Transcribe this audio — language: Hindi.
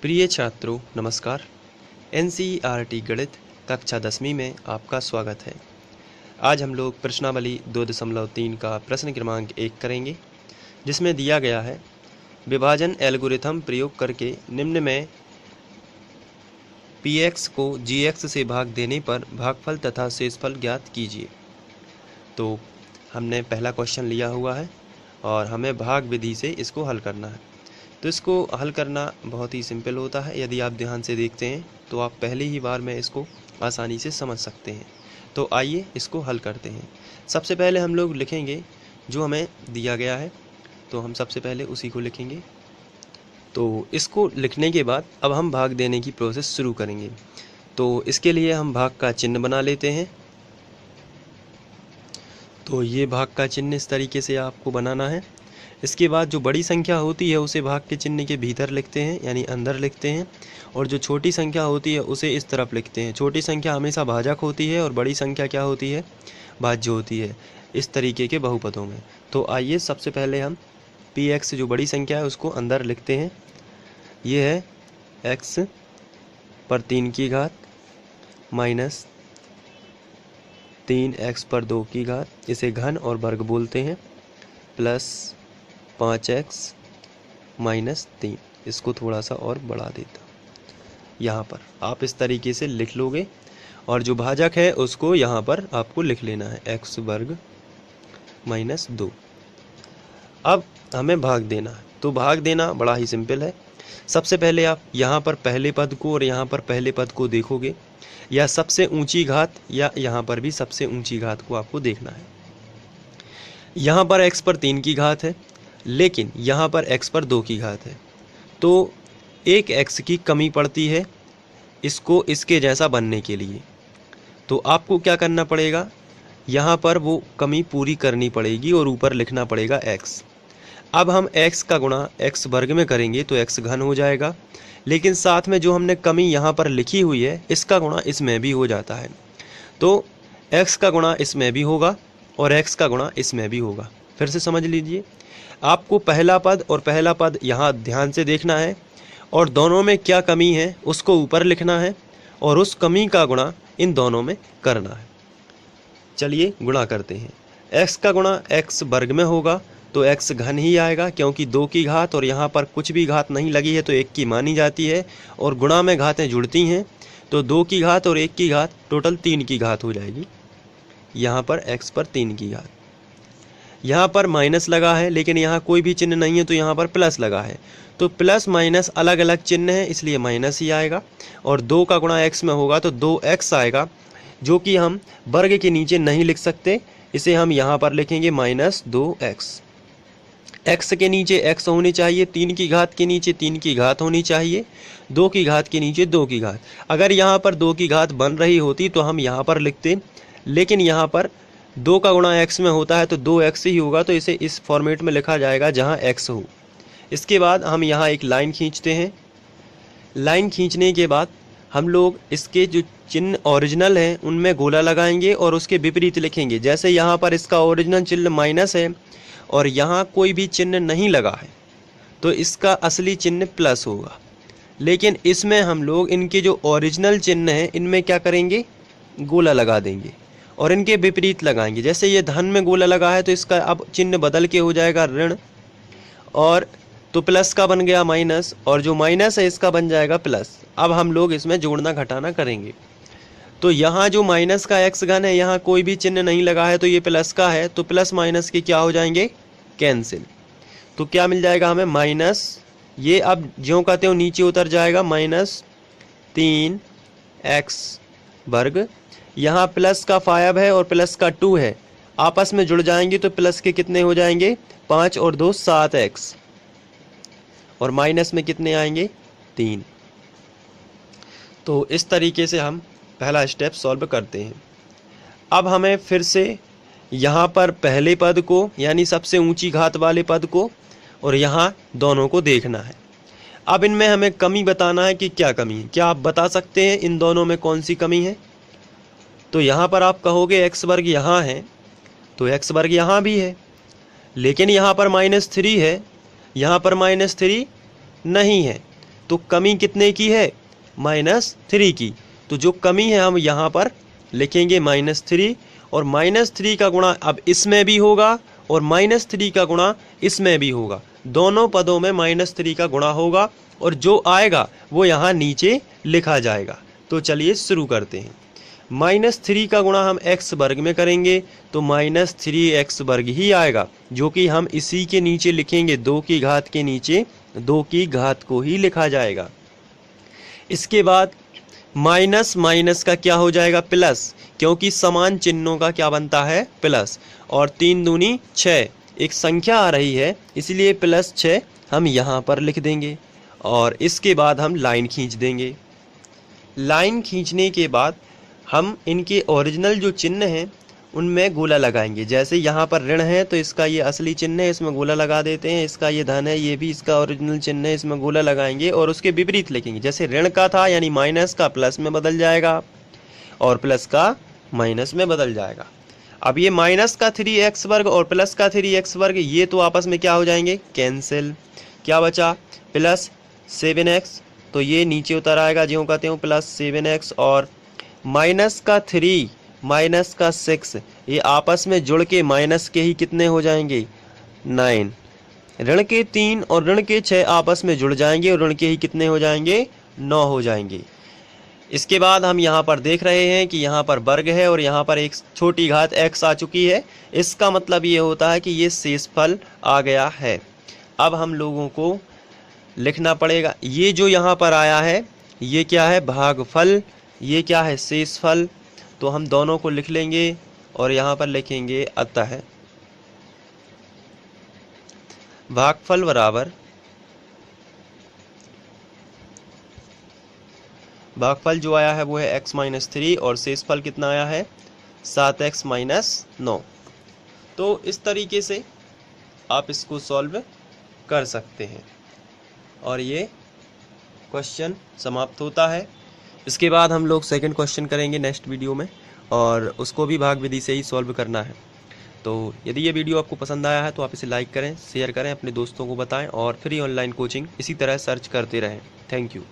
प्रिय छात्रों नमस्कार। एनसीईआरटी गणित कक्षा 10वीं में आपका स्वागत है। आज हम लोग प्रश्नावली 2.3 का प्रश्न क्रमांक 1 करेंगे, जिसमें दिया गया है विभाजन एल्गोरिथम प्रयोग करके निम्न में px को gx से भाग देने पर भागफल तथा शेषफल ज्ञात कीजिए। तो हमने पहला क्वेश्चन लिया हुआ है और हमें भाग विधि से इसको हल करना है। तो इसको हल करना बहुत ही सिंपल होता है। यदि आप ध्यान से देखते हैं तो आप पहली ही बार में इसको आसानी से समझ सकते हैं। तो आइए इसको हल करते हैं। सबसे पहले हम लोग लिखेंगे जो हमें दिया गया है, तो हम सबसे पहले उसी को लिखेंगे। तो इसको लिखने के बाद अब हम भाग देने की प्रोसेस शुरू करेंगे। तो इसके लिए हम भाग का चिन्ह बना लेते हैं। तो ये भाग का चिन्ह इस तरीके से आपको बनाना है। इसके बाद जो बड़ी संख्या होती है उसे भाग के चिन्ह के भीतर लिखते हैं, यानी अंदर लिखते हैं, और जो छोटी संख्या होती है उसे इस तरफ लिखते हैं। छोटी संख्या हमेशा भाजक होती है और बड़ी संख्या क्या होती है, भाज्य होती है, इस तरीके के बहुपदों में। तो आइए सबसे पहले हम px जो बड़ी संख्या है उसको अंदर लिखते हैं। ये है x पर 3 की घात माइनस 3x पर 2 की घात, इसे घन और वर्ग बोलते हैं, प्लस 5x माइनस 3। इसको थोड़ा सा और बढ़ा देता यहाँ पर आप इस तरीके से लिख लोगे, और जो भाजक है उसको यहाँ पर आपको लिख लेना है x वर्ग माइनस 2। अब हमें भाग देना है। तो भाग देना बड़ा ही सिंपल है। सबसे पहले आप यहाँ पर पहले पद को और यहाँ पर पहले पद को देखोगे, या सबसे ऊंची घात या यहाँ पर भी सबसे ऊंची घात को आपको देखना है। यहाँ पर x पर 3 की घात है, लेकिन यहाँ पर x पर 2 की घात है, तो एक x की कमी पड़ती है इसको इसके जैसा बनने के लिए। तो आपको क्या करना पड़ेगा, यहाँ पर वो कमी पूरी करनी पड़ेगी और ऊपर लिखना पड़ेगा x। अब हम x का गुणा x वर्ग में करेंगे तो x घन हो जाएगा, लेकिन साथ में जो हमने कमी यहाँ पर लिखी हुई है इसका गुणा इसमें भी हो जाता है। तो x का गुणा इसमें भी होगा और x का गुणा इसमें भी होगा। फिर से समझ लीजिए, आपको पहला पद और पहला पद यहाँ ध्यान से देखना है, और दोनों में क्या कमी है उसको ऊपर लिखना है, और उस कमी का गुणा इन दोनों में करना है। चलिए गुणा करते हैं। x का गुणा x वर्ग में होगा तो x घन ही आएगा, क्योंकि 2 की घात और यहाँ पर कुछ भी घात नहीं लगी है तो 1 की मानी जाती है, और गुणा में घातें जुड़ती हैं तो 2 की घात और 1 की घात टोटल 3 की घात हो जाएगी। यहाँ पर x पर 3 की घात, यहाँ पर माइनस लगा है लेकिन यहाँ कोई भी चिन्ह नहीं है तो यहाँ पर प्लस लगा है, तो प्लस माइनस अलग अलग चिन्ह है इसलिए माइनस ही आएगा, और 2 का गुणा x में होगा तो 2x आएगा, जो कि हम वर्ग के नीचे नहीं लिख सकते, इसे हम यहाँ पर लिखेंगे माइनस 2x। x के नीचे x होनी चाहिए, 3 की घात के नीचे 3 की घात होनी चाहिए, 2 की घात के नीचे 2 की घात। अगर यहाँ पर 2 की घात बन रही होती तो हम यहाँ पर लिखते, लेकिन यहाँ पर 2 का गुणा x में होता है तो 2x ही होगा, तो इसे इस फॉर्मेट में लिखा जाएगा जहाँ x हो। इसके बाद हम यहाँ एक लाइन खींचते हैं। लाइन खींचने के बाद हम लोग इसके जो चिन्ह ओरिजिनल हैं उनमें गोला लगाएंगे और उसके विपरीत लिखेंगे। जैसे यहाँ पर इसका ओरिजिनल चिन्ह माइनस है और यहाँ कोई भी चिन्ह नहीं लगा है तो इसका असली चिन्ह प्लस होगा, लेकिन इसमें हम लोग इनके जो ओरिजिनल चिन्ह हैं इनमें क्या करेंगे, गोला लगा देंगे और इनके विपरीत लगाएंगे। जैसे ये धन में गोला लगा है तो इसका अब चिन्ह बदल के हो जाएगा ऋण, और तो प्लस का बन गया माइनस, और जो माइनस है इसका बन जाएगा प्लस। अब हम लोग इसमें जोड़ना घटाना करेंगे। तो यहाँ जो माइनस का x घन है यहाँ कोई भी चिन्ह नहीं लगा है तो ये प्लस का है, तो प्लस माइनस के क्या हो जाएंगे, कैंसिल। तो क्या मिल जाएगा हमें, माइनस, ये अब ज्यों का त्यों नीचे उतर जाएगा, माइनस 3x वर्ग। यहाँ प्लस का 5 है और प्लस का 2 है, आपस में जुड़ जाएंगे तो प्लस के कितने हो जाएंगे, 5 और 2 7x, और माइनस में कितने आएंगे, 3। तो इस तरीके से हम पहला स्टेप सॉल्व करते हैं। अब हमें फिर से यहाँ पर पहले पद को यानी सबसे ऊंची घात वाले पद को और यहाँ दोनों को देखना है। अब इनमें हमें कमी बताना है कि क्या कमी है। क्या आप बता सकते हैं इन दोनों में कौन सी कमी है? तो यहाँ पर आप कहोगे x वर्ग यहाँ है तो x वर्ग यहाँ भी है, लेकिन यहाँ पर -3 है, यहाँ पर -3 नहीं है, तो कमी कितने की है, -3 की। तो जो कमी है हम यहाँ पर लिखेंगे -3, और -3 का गुणा अब इसमें भी होगा और -3 का गुणा इसमें भी होगा। दोनों पदों में -3 का गुणा होगा और जो आएगा वो यहाँ नीचे लिखा जाएगा। तो चलिए शुरू करते हैं। -3 का गुणा हम x वर्ग में करेंगे तो -3x वर्ग ही आएगा, जो कि हम इसी के नीचे लिखेंगे, 2 की घात के नीचे 2 की घात को ही लिखा जाएगा। इसके बाद माइनस माइनस का क्या हो जाएगा, प्लस, क्योंकि समान चिन्हों का क्या बनता है, प्लस। और 3 दूनी 6, एक संख्या आ रही है इसलिए +6 हम यहाँ पर लिख देंगे। और इसके बाद हम लाइन खींच देंगे। लाइन खींचने के बाद हम इनके ओरिजिनल जो चिन्ह हैं उनमें गोला लगाएंगे। जैसे यहाँ पर ऋण है तो इसका ये असली चिन्ह है, इसमें गोला लगा देते हैं। इसका ये धन है, ये भी इसका ओरिजिनल चिन्ह है, इसमें गोला लगाएंगे और उसके विपरीत लिखेंगे। जैसे ऋण का था यानी माइनस का प्लस में बदल जाएगा और प्लस का माइनस में बदल जाएगा। अब ये माइनस का 3x वर्ग और प्लस का 3x वर्ग ये तो आपस में क्या हो जाएंगे, कैंसिल। क्या बचा, +7x, तो ये नीचे उतर आएगा ज्यों का त्यों, +7x। और माइनस का 3 माइनस का 6 ये आपस में जुड़ के माइनस के ही कितने हो जाएंगे, 9। ऋण के 3 और ऋण के 6 आपस में जुड़ जाएंगे और ऋण के ही कितने हो जाएंगे, 9 हो जाएंगे। इसके बाद हम यहाँ पर देख रहे हैं कि यहाँ पर वर्ग है और यहाँ पर एक छोटी घात x आ चुकी है। इसका मतलब ये होता है कि ये शेषफल आ गया है। अब हम लोगों को लिखना पड़ेगा, ये जो यहाँ पर आया है ये क्या है, भागफल, ये क्या है, शेषफल। तो हम दोनों को लिख लेंगे और यहाँ पर लिखेंगे अतः भागफल बराबर, भागफल जो आया है वो है x - 3 और शेषफल कितना आया है, 7x - 9। तो इस तरीके से आप इसको सॉल्व कर सकते हैं और ये क्वेश्चन समाप्त होता है। इसके बाद हम लोग सेकंड क्वेश्चन करेंगे नेक्स्ट वीडियो में और उसको भी भाग विधि से ही सॉल्व करना है। तो यदि ये वीडियो आपको पसंद आया है तो आप इसे लाइक करें, शेयर करें, अपने दोस्तों को बताएं और फ्री ऑनलाइन कोचिंग इसी तरह सर्च करते रहें। Thank you.